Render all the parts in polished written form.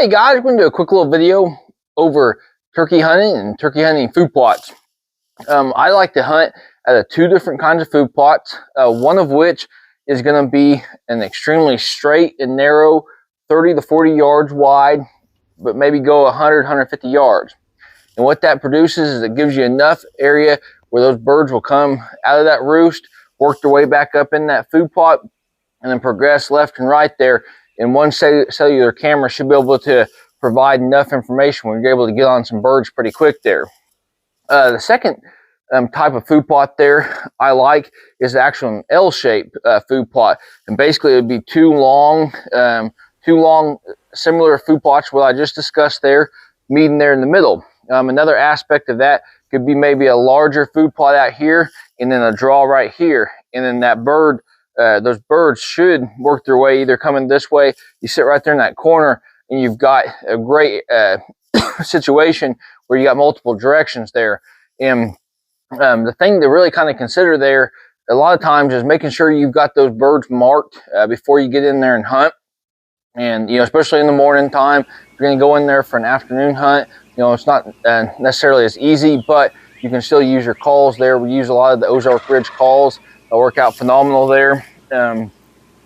Hey guys, we're going to do a quick little video over turkey hunting and turkey hunting food plots. I like to hunt out of two different kinds of food plots, one of which is going to be an extremely straight and narrow 30 to 40 yards wide, but maybe go 100, 150 yards. And what that produces is it gives you enough area where those birds will come out of that roost, work their way back up in that food plot, and then progress left and right there. And one cellular camera should be able to provide enough information where you're able to get on some birds pretty quick there. The second type of food plot there I like is the actual L-shaped food plot. And basically it would be two long similar food plots what I just discussed there, meeting there in the middle. Another aspect of that could be maybe a larger food plot out here and then a draw right here. And then that bird, those birds should work their way either coming this way. You sit right there in that corner and you've got a great situation where you got multiple directions there. And the thing to really kind of consider there a lot of times is making sure you've got those birds marked before you get in there and hunt. And especially in the morning time, if you're going to go in there for an afternoon hunt, it's not necessarily as easy, but you can still use your calls there. We use a lot of the Ozark Ridge calls. They work out phenomenal there.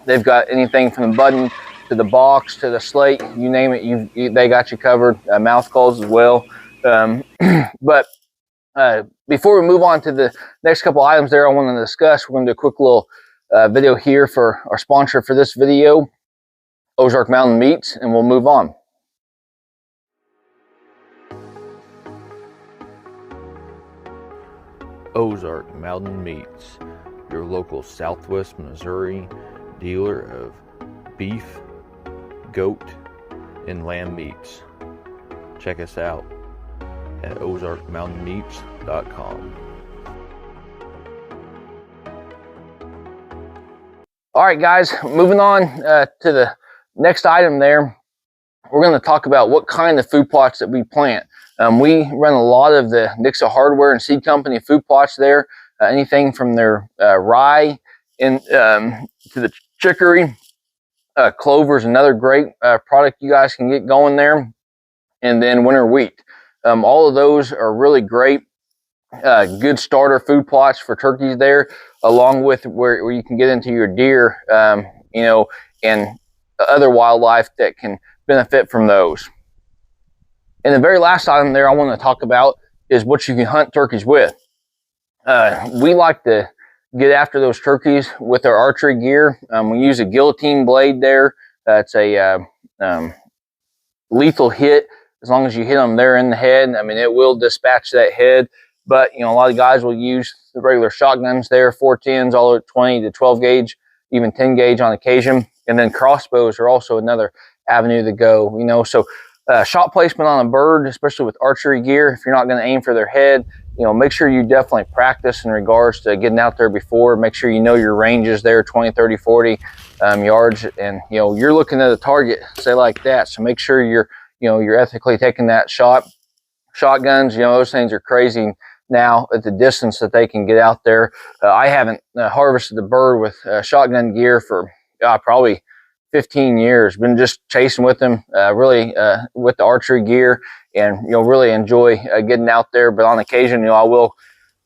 They've got anything from the button to the box to the slate, you name it, they got you covered. Mouth calls as well. But before we move on to the next couple items there I want to discuss, we're going to do a quick little video here for our sponsor for this video, Ozark Mountain Meats, and we'll move on. Ozark Mountain Meats, your local Southwest Missouri dealer of beef, goat, and lamb meats. Check us out at ozarkmountainmeats.com. All right, guys, moving on to the next item there. We're going to talk about what kind of food plots that we plant. We run a lot of the Nixa Hardware and Seed Company food plots there. Anything from their rye to the chicory. Clover is another great product you guys can get going there. And then winter wheat. All of those are really great, good starter food plots for turkeys there, along with where you can get into your deer, and other wildlife that can benefit from those. And the very last item there I want to talk about is what you can hunt turkeys with. We like to get after those turkeys with our archery gear. We use a guillotine blade there. It's a lethal hit. As long as you hit them there in the head, I mean, it will dispatch that head. But, a lot of guys will use the regular shotguns there, 410s, all at 20 to 12 gauge, even 10 gauge on occasion. And then crossbows are also another avenue to go, So shot placement on a bird, especially with archery gear, if you're not going to aim for their head, make sure you definitely practice in regards to getting out there before. Make sure you know your ranges there, 20, 30, 40 yards. And, you're looking at a target, say like that. So make sure you're ethically taking that shot. Shotguns, those things are crazy now at the distance that they can get out there. I haven't harvested a bird with shotgun gear for probably 15 years. Been just chasing with them, really with the archery gear, and really enjoy getting out there. But on occasion, I will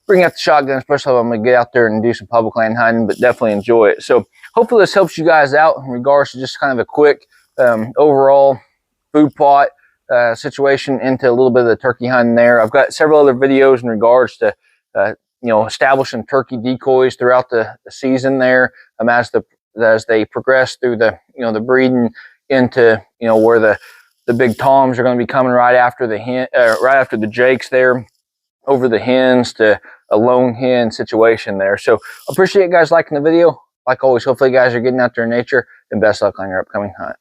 bring out the shotgun, especially if I'm going to get out there and do some public land hunting. But definitely enjoy it. So hopefully this helps you guys out in regards to just kind of a quick overall food plot situation into a little bit of the turkey hunting there. I've got several other videos in regards to establishing turkey decoys throughout the season there, as they progress through the the breeding into where the big toms are going to be coming right after the the jakes there, over the hens to a lone hen situation there. So appreciate you guys liking the video. Like always, hopefully you guys are getting out there in nature, and best luck on your upcoming hunt.